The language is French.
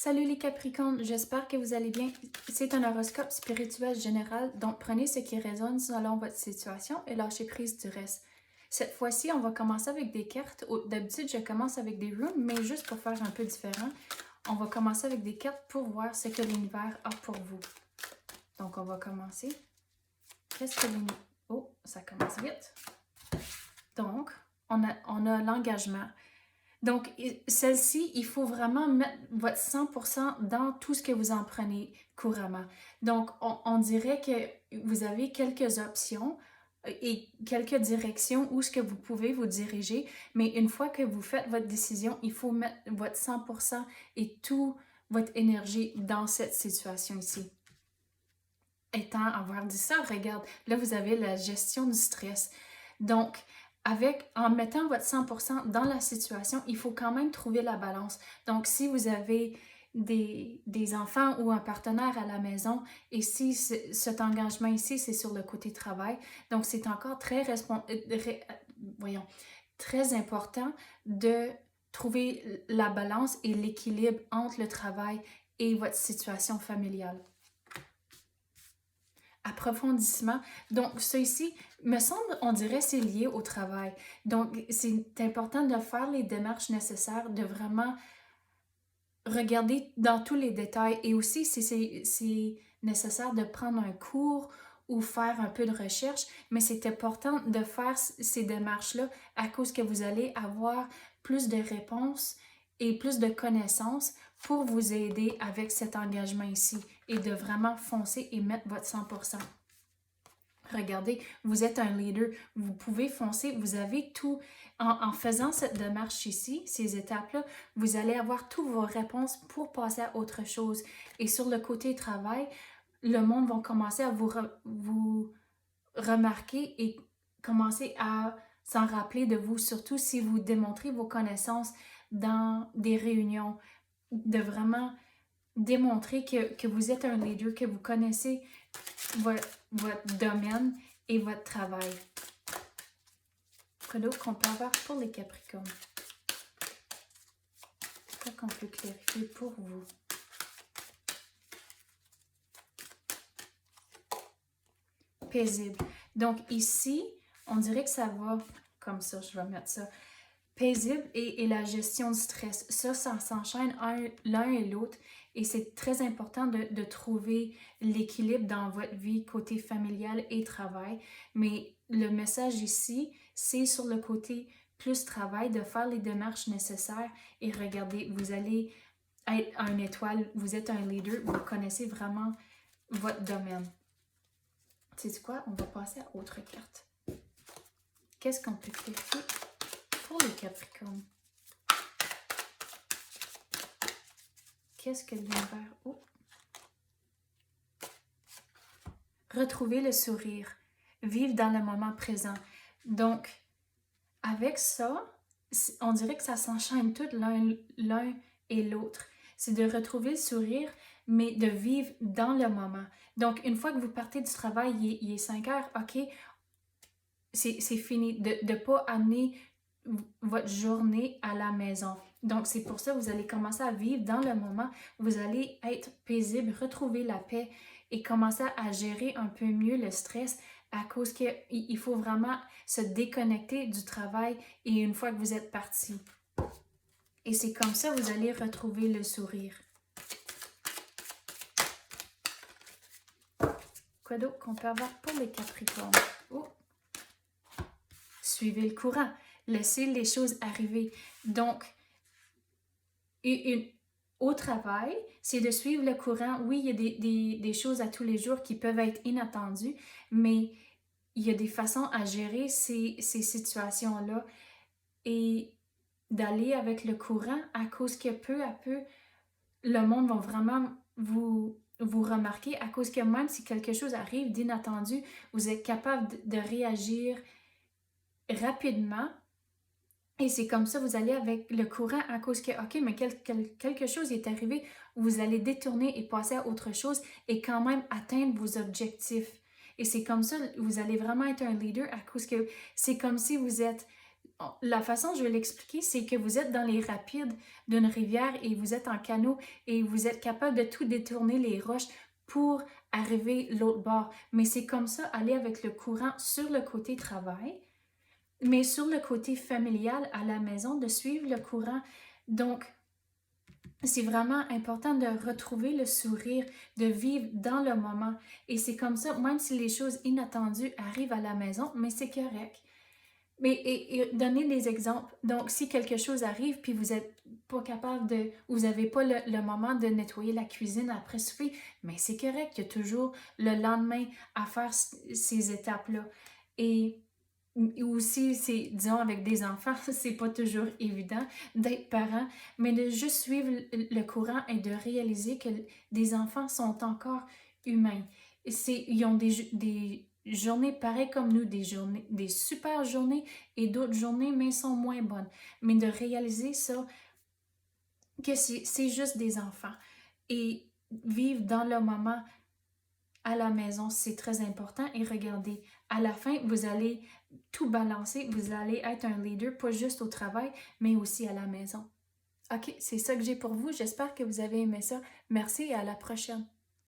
Salut les Capricornes, j'espère que vous allez bien. C'est un horoscope spirituel général, donc prenez ce qui résonne selon votre situation et lâchez prise du reste. Cette fois-ci, on va commencer avec des cartes. D'habitude, je commence avec des runes, mais juste pour faire un peu différent, on va commencer avec des cartes pour voir ce que l'univers a pour vous. Donc, on va commencer. Qu'est-ce que l'univers... Oh, ça commence vite. Donc, on a l'engagement. Donc, celle-ci, il faut vraiment mettre votre 100% dans tout ce que vous en prenez couramment. Donc, on dirait que vous avez quelques options et quelques directions où ce que vous pouvez vous diriger, mais une fois que vous faites votre décision, il faut mettre votre 100% et toute votre énergie dans cette situation ici. Étant avoir dit ça, regarde, là, vous avez la gestion du stress. Donc, en mettant votre 100% dans la situation, il faut quand même trouver la balance. Donc, si vous avez des enfants ou un partenaire à la maison, et si cet engagement ici, c'est sur le côté travail, donc c'est encore très important de trouver la balance et l'équilibre entre le travail et votre situation familiale. Approfondissement. Donc, ça ici, me semble, on dirait, c'est lié au travail. Donc, c'est important de faire les démarches nécessaires, de vraiment regarder dans tous les détails. Et aussi, si c'est nécessaire de prendre un cours ou faire un peu de recherche, mais c'est important de faire ces démarches-là à cause que vous allez avoir plus de réponses et plus de connaissances pour vous aider avec cet engagement ici et de vraiment foncer et mettre votre 100%. Regardez, vous êtes un leader, vous pouvez foncer, vous avez tout. En faisant cette démarche ici, ces étapes-là, vous allez avoir toutes vos réponses pour passer à autre chose. Et sur le côté travail, le monde va commencer à vous remarquer et commencer à s'en rappeler de vous, surtout si vous démontrez vos connaissances dans des réunions, de vraiment démontrer que vous êtes un leader, que vous connaissez votre domaine et votre travail. Quoi d'autre qu'on peut avoir pour les Capricornes? Quoi qu'on peut clarifier pour vous? Paisible. Donc ici, on dirait que ça va comme ça, je vais mettre ça. Paisible et la gestion du stress. Ça s'enchaîne l'un et l'autre et c'est très important de trouver l'équilibre dans votre vie côté familial et travail. Mais le message ici, c'est sur le côté plus travail, de faire les démarches nécessaires et regardez, vous allez être une étoile, vous êtes un leader, vous connaissez vraiment votre domaine. Tu sais quoi? On va passer à autre carte. Qu'est-ce qu'on peut clarifier pour les Capricornes? Qu'est-ce que l'univers... Oh. Retrouver le sourire. Vivre dans le moment présent. Donc, avec ça, on dirait que ça s'enchaîne tout l'un et l'autre. C'est de retrouver le sourire, mais de vivre dans le moment. Donc, une fois que vous partez du travail, il est 5 heures, OK, c'est fini. De ne pas amener votre journée à la maison. Donc, c'est pour ça que vous allez commencer à vivre dans le moment. Vous allez être paisible, retrouver la paix et commencer à gérer un peu mieux le stress à cause qu'il faut vraiment se déconnecter du travail et une fois que vous êtes parti. Et c'est comme ça que vous allez retrouver le sourire. Quoi d'autre qu'on peut avoir pour les Capricornes? Oh. Suivez le courant. Laissez les choses arriver. Donc, au travail, c'est de suivre le courant. Oui, il y a des choses à tous les jours qui peuvent être inattendues, mais il y a des façons à gérer ces situations-là et d'aller avec le courant à cause que peu à peu, le monde va vraiment vous remarquer à cause que même si quelque chose arrive d'inattendu, vous êtes capable de réagir rapidement. Et c'est comme ça, vous allez avec le courant à cause que, OK, mais quelque chose est arrivé, vous allez détourner et passer à autre chose et quand même atteindre vos objectifs. Et c'est comme ça, vous allez vraiment être un leader à cause que c'est comme si vous êtes, la façon dont je vais l'expliquer, c'est que vous êtes dans les rapides d'une rivière et vous êtes en canot et vous êtes capable de tout détourner les roches pour arriver l'autre bord. Mais c'est comme ça, aller avec le courant sur le côté travail, mais sur le côté familial à la maison, de suivre le courant. Donc, c'est vraiment important de retrouver le sourire, de vivre dans le moment. Et c'est comme ça, même si les choses inattendues arrivent à la maison, mais c'est correct. Mais et donner des exemples. Donc, si quelque chose arrive puis vous n'êtes pas capable de, vous n'avez pas le moment de nettoyer la cuisine après souper, mais c'est correct, il y a toujours le lendemain à faire ces étapes-là. Et aussi, c'est, disons, avec des enfants, c'est pas toujours évident d'être parent, mais de juste suivre le courant et de réaliser que des enfants sont encore humains. Ils ont des journées pareilles comme nous, des journées, des super journées et d'autres journées, mais sont moins bonnes. Mais de réaliser ça, que c'est juste des enfants. Et vivre dans le moment à la maison, c'est très important. Et regardez, à la fin, vous allez tout balancer. Vous allez être un leader, pas juste au travail, mais aussi à la maison. OK, c'est ça que j'ai pour vous. J'espère que vous avez aimé ça. Merci et à la prochaine.